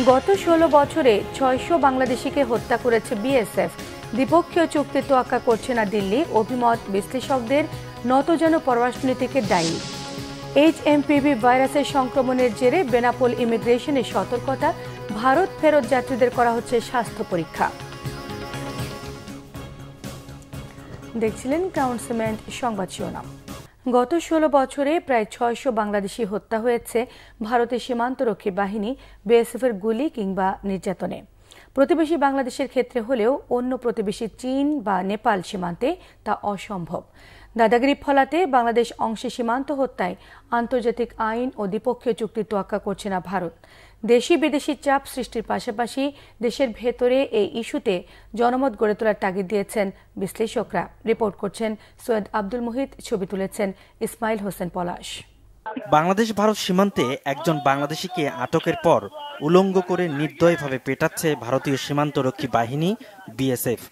গত ১৬ বছরে ৬০০ বাংলাদেশিকে হত্যা করেছে বিএসএফ। দ্বিপক্ষীয় চুক্তি তোয়াক্কা করছে না দিল্লি। অভিমত বিশ্লেষকদের, নত যেন পররাষ্ট্রনীতিকে দায়ী। এইচএমপিভি ভাইরাসের সংক্রমণের জেরে বেনাপোল ইমিগ্রেশনে সতর্কতা। ভারত ফেরত যাত্রীদের করা হচ্ছে স্বাস্থ্য পরীক্ষা। দেখছিলেন ক্রাউন সিমেন্ট সংবাদ শিরোনাম। গত ১৬ বছরে প্রায় ৬০০ বাংলাদেশি হত্যা হয়েছে ভারতের সীমান্তরক্ষী বাহিনী বিএসএফের গুলি কিংবা নির্যাতনে। প্রতিবেশী বাংলাদেশের ক্ষেত্রে হলেও অন্য প্রতিবেশী চীন বা নেপাল সীমান্তে তা অসম্ভব। দাদাগিরি ফলাতে বাংলাদেশ অংশে সীমান্ত হত্যায় আন্তর্জাতিক আইন ও দ্বিপক্ষীয় চুক্তি তোয়াক্কা করছে না ভারত। দেশি বিদেশি চাপ সৃষ্টির পাশাপাশি দেশের ভেতরে এই ইস্যুতে জনমত গড়ে তোলার তাগিদ দিয়েছেন বিশ্লেষকরা। রিপোর্ট করছেন সৈয়দ আব্দুল মুহিত, ছবি তুলেছেন ইসমাইল হোসেন পলাশ। বাংলাদেশ ভারত সীমান্তে একজন বাংলাদেশিকে আটকের পর উলঙ্গ করে নির্দয়ভাবে পেটাচ্ছে ভারতীয় সীমান্তরক্ষী বাহিনী বিএসএফ।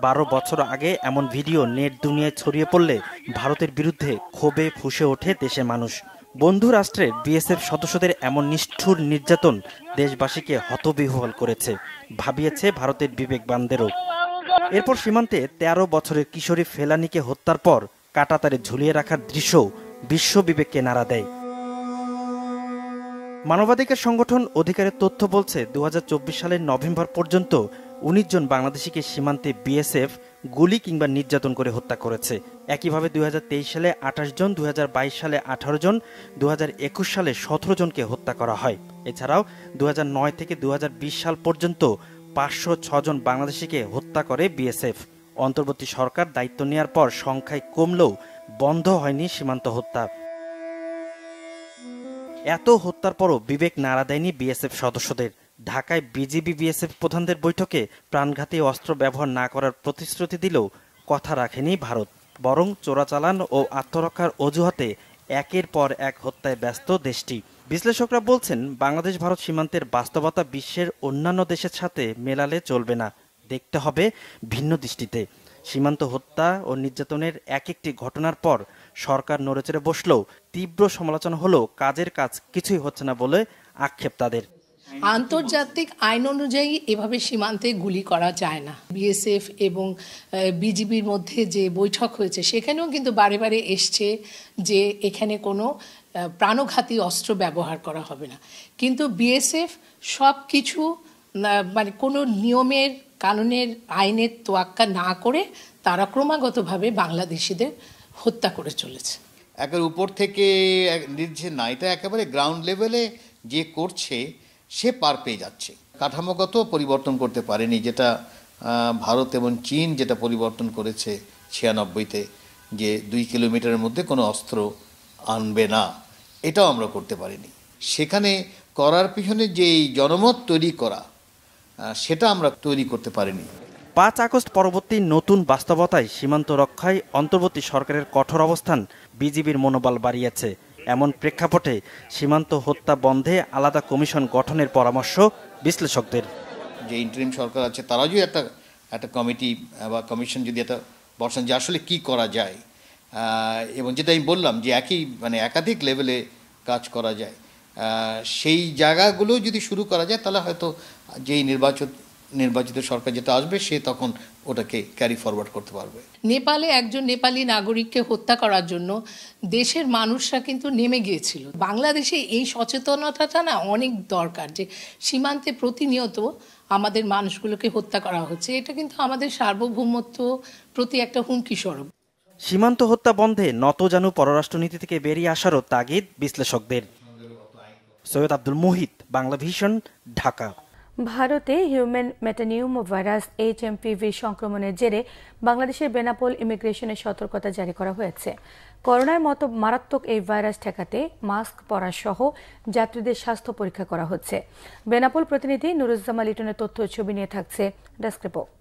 ১২ বছর আগে এমন ভিডিও নেট দুনিয়ায় ছড়িয়ে পড়লে ভারতের বিরুদ্ধে ক্ষোভে ফুঁসে ওঠে দেশের মানুষ। বন্ধু রাষ্ট্রের বিএসএফ সদস্যদের এমন নিষ্ঠুর নির্যাতন দেশবাসীকে হতবিহ্বল করেছে, ভাবিয়েছে ভারতের বিবেকবানদেরও। এরপর সীমান্তে ১৩ বছরের কিশোরী ফেলানীকে হত্যার পর কাঁটাতারে ঝুলিয়ে রাখার দৃশ্য বিশ্ব বিবেককে নাড়া দেয়। মানবাধিকার সংগঠন অধিকারের তথ্য বলছে ২০২৪ সালের নভেম্বর পর্যন্ত ১৯ জন বাংলাদেশিকে সীমান্তে বিএসএফ গুলি কিংবা নির্যাতন করে হত্যা করেছে। একইভাবে ২০২৩ সালে ২৮ জন, ২০২২ সালে ১৮ জন, ২০২১ সালে ১৭ জনকে হত্যা করা হয়। এছাড়াও ২০০৯ থেকে ২০২০ সাল পর্যন্ত ৫০৬ জন বাংলাদেশিকে হত্যা করে বিএসএফ। অন্তর্বর্তী সরকার দায়িত্ব নেওয়ার পর সংখ্যায় কমলেও বন্ধ হয়নি সীমান্ত হত্যা। এত হত্যার পরও বিবেক নাড়া দেয়নি বিএসএফ সদস্যদের। ঢাকায় বিজিবি বিএসএফ প্রধানদের বৈঠকে প্রাণঘাতী অস্ত্র ব্যবহার না করার প্রতিশ্রুতি দিলেও কথা রাখেনি ভারত, বরং চোরাচালান ও আত্মরক্ষার অজুহাতে একের পর এক হত্যায় ব্যস্ত দেশটি। বিশ্লেষকরা বলছেন, বাংলাদেশ ভারত সীমান্তের বাস্তবতা বিশ্বের অন্যান্য দেশের সাথে মেলালে চলবে না, দেখতে হবে ভিন্ন দৃষ্টিতে। সীমান্ত হত্যা ও নির্যাতনের এক একটি ঘটনার পর সরকার নড়েচড়ে বসলেও তীব্র সমালোচনা হলেও কাজের কাজ কিছুই হচ্ছে না বলে আক্ষেপ তাদের। আন্তর্জাতিক আইন অনুযায়ী এভাবে সীমান্তে গুলি করা যায় না। বিএসএফ এবং বিজিবির মধ্যে যে বৈঠক হয়েছে সেখানেও কিন্তু বারে বারে এসছে যে এখানে কোনো প্রাণঘাতী অস্ত্র ব্যবহার করা হবে না। কিন্তু বিএসএফ সব কিছু মানে কোনো নিয়মের, কানুনের, আইনের তোয়াক্কা না করে তারা ক্রমাগতভাবে বাংলাদেশিদের হত্যা করে চলেছে। একের উপর থেকে নির্দেশ না, এটা একেবারে গ্রাউন্ড লেভেলে যে করছে সে পার পেয়ে যাচ্ছে। কাঠামোগত পরিবর্তন করতে পারেনি, যেটা ভারত এবং চীন যেটা পরিবর্তন করেছে ৯৬-তে, যে ২ কিলোমিটারের মধ্যে কোনো অস্ত্র আনবে না, এটাও আমরা করতে পারিনি। সেখানে করার পিছনে যেই জনমত তৈরি করা, সেটা আমরা তৈরি করতে পারিনি। ৫ আগস্ট পরবর্তী নতুন বাস্তবতায় সীমান্ত রক্ষায় অন্তর্বর্তী সরকারের কঠোর অবস্থান বিজিবির মনোবল বাড়িয়েছে। এমন প্রেক্ষাপটে সীমান্ত হত্যা বন্ধে আলাদা কমিশন গঠনের পরামর্শ বিশ্লেষকদের। যে ইন্টারিম সরকার আছে তারা যদি একটা কমিটি বা কমিশন যদি একটা বসান যে আসলে কি করা যায়, এবং যেটা আমি বললাম যে একাধিক লেভেলে কাজ করা যায়, সেই জায়গাগুলো যদি শুরু করা যায় তাহলে হয়তো যেই নির্বাচিত সরকার যেটা আসবে সে তখন ওটাকে ক্যারি ফরওয়ার্ড করতে পারবে। নেপালে একজন নেপালি নাগরিককে হত্যা করার জন্য দেশের মানুষরা কিন্তু নেমে গিয়েছিল। বাংলাদেশে এই সচেতনতাটা না অনেক দরকার, যে সীমান্তে প্রতিনিয়ত আমাদের মানুষগুলোকে হত্যা করা হচ্ছে। এটা কিন্তু আমাদের সার্বভৌমত্ব প্রতি একটা হুমকি স্বরূপ। সীমান্ত হত্যা বন্ধে নতজানু পররাষ্ট্রনীতি থেকে বেরিয়ে আসারও তাগিদ বিশ্লেষকদের। সৈয়দ আব্দুল মুহিত, বাংলা ভিশন, ঢাকা। ভারতে হিউম্যান মেটানিউমো ভাইরাস এইচএমপিভি সংক্রমণের জেরে বাংলাদেশের বেনাপোল ইমিগ্রেশনে সতর্কতা জারি করা হয়েছে। করোনার মতো মারাত্মক এই ভাইরাস ঠেকাতে মাস্ক পরা সহ যাত্রীদের স্বাস্থ্য পরীক্ষা করা হচ্ছে। বেনাপোল প্রতিনিধি নুরুজ্জামান লিটনের তথ্য ছবি নিয়ে থাকছে ডেস্ক রিপোর্ট।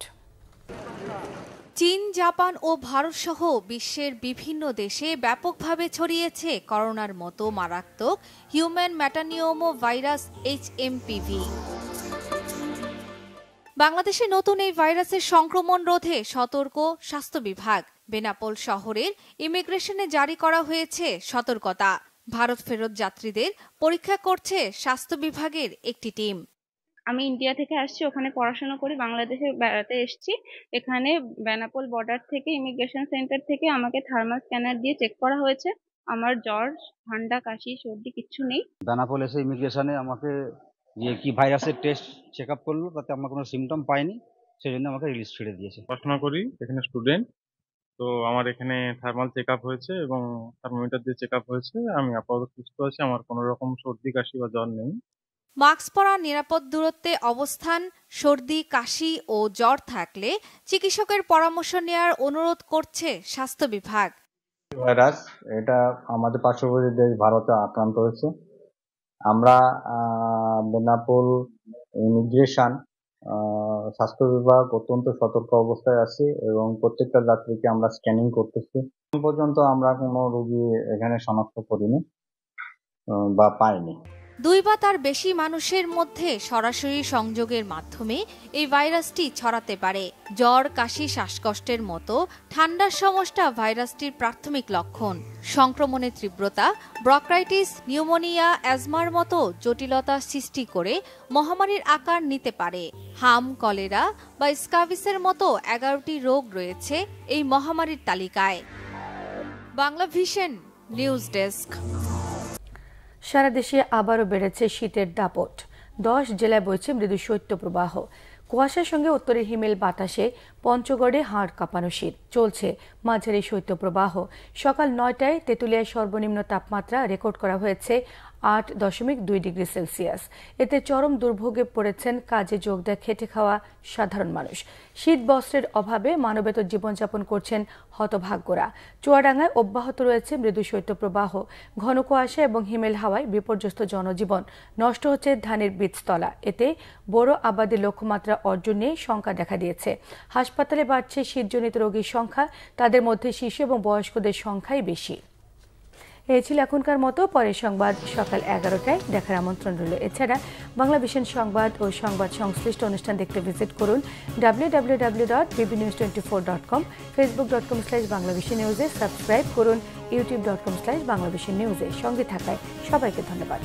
চীন, জাপান ও ভারত সহ বিশ্বের বিভিন্ন দেশে ব্যাপকভাবে ছড়িয়েছে করোনার মতো মারাত্মক হিউম্যান মেটানিউমো ভাইরাস এইচএমপিভি। বাংলাদেশে নতুন এই ভাইরাসের সংক্রমণ রোধে সতর্ক স্বাস্থ্য বিভাগ। বেনাপোল শহরের ইমিগ্রেশনে জারি করা হয়েছে সতর্কতা। ভারত ফেরত যাত্রীদের পরীক্ষা করছে স্বাস্থ্য বিভাগের একটি টিম। আমি ইন্ডিয়া থেকে আসছি, ওখানে পড়াশোনা করি, বাংলাদেশে বেড়াতে এসেছি। এখানে বেনাপোল বর্ডার থেকে ইমিগ্রেশন সেন্টার থেকে আমাকে থার্মাল স্ক্যানার দিয়ে চেক করা হয়েছে। আমার জ্বর, ঠান্ডা, কাশি, সর্দি কিচ্ছু নেই। বেনাপোল এসে ইমিগ্রেশনে আমাকে কি ভাইরাসের টেস্ট চেক আপ করলো, তাতে আমার কোনো সিমটম পাইনি, সেই জন্য আমাকে রিলিজ ছেড়ে দিয়েছে। পড়াশোনা করি, এখানে স্টুডেন্ট, তো আমার এখানে থার্মাল চেক আপ হয়েছে এবং থার্মোমিটার দিয়ে চেক আপ হয়েছে। আমি আপাতত সুস্থ আছি, আমার কোনো রকম সর্দি কাশি বা জ্বর নেই। মাস্ক পরা, নিরাপদ দূরত্বে অবস্থান, সর্দি, কাশি ও জ্বর থাকলে চিকিৎসকের পরামর্শ নেওয়ার অনুরোধ করছে স্বাস্থ্য বিভাগ। ভাইরাস এটা আমাদের পার্শ্ববর্তী দেশ ভারতে আক্রান্ত হয়েছে। আমরা বেনাপোল ইমিগ্রেশন স্বাস্থ্য বিভাগ অত্যন্ত সতর্ক অবস্থায় আছি এবং প্রত্যেকটা যাত্রীকে আমরা স্ক্যানিং করতেছি। এখন পর্যন্ত আমরা কোনো রোগী এখানে শনাক্ত করিনি বা পাইনি। 2 বা তার বেশি মানুষের মধ্যে সরাসরি সংযোগের মাধ্যমে এই ভাইরাসটি ছড়াতে পারে। জ্বর, কাশি, শ্বাসকষ্টের মতো ঠান্ডার সমস্যা ভাইরাসটির প্রাথমিক লক্ষণ। সংক্রমণের তীব্রতা ব্রঙ্কাইটিস, নিউমোনিয়া, অ্যাজমার মতো জটিলতা সৃষ্টি করে মহামারীর আকার নিতে পারে। হাম, কলেরা বা স্কাবিসের মতো 11টি রোগ রয়েছে এই মহামারীর তালিকায়। Bangla vision news desk. সারা দেশে আবারও বেড়েছে শীতের দাপট। 10 জেলায় বইছে মৃদু শৈত্যপ্রবাহ। কুয়াশার সঙ্গে উত্তরের হিমেল বাতাসে পঞ্চগড়ে হাড় কাঁপানো শীত। চলছে মাঝারি শৈত্যপ্রবাহ। সকাল 9টায় তেঁতুলিয়ায় সর্বনিম্ন তাপমাত্রা রেকর্ড করা হয়েছে 8.2 ডিগ্রি সেলসিয়াস। এতে চরম দুর্ভোগে পড়েছেন কাজে যোগ দেয়া খেটে খাওয়া সাধারণ মানুষ। শীত বস্ত্রের অভাবে মানবেতর জীবনযাপন করছেন হতভাগ্যরা। চুয়াডাঙ্গায় অব্যাহত রয়েছে মৃদু শৈত্যপ্রবাহ। ঘন কুয়াশা এবং হিমেল হাওয়ায় বিপর্যস্ত জনজীবন। নষ্ট হচ্ছে ধানের বীজতলা। এতে বড় আবাদি লক্ষ্যমাত্রা অর্জন নিয়ে শঙ্কা দেখা দিয়েছে। হাসপাতালে বাড়ছে শীতজনিত রোগীর সংখ্যা। তাদের মধ্যে শিশু এবং বয়স্কদের সংখ্যাই বেশি। এই ছিল এখনকার মতো। পরের সংবাদ সকাল 11টায় দেখার আমন্ত্রণ রইল। এছাড়া বাংলা ভিশন সংবাদ ও সংবাদ সংশ্লিষ্ট অনুষ্ঠান দেখতে ভিজিট করুন www.bbnews24.com, facebook.com/banglavishnewsে সাবস্ক্রাইব করুন, youtube.com/banglavishnewsে। সঙ্গে থাকায় সবাইকে ধন্যবাদ।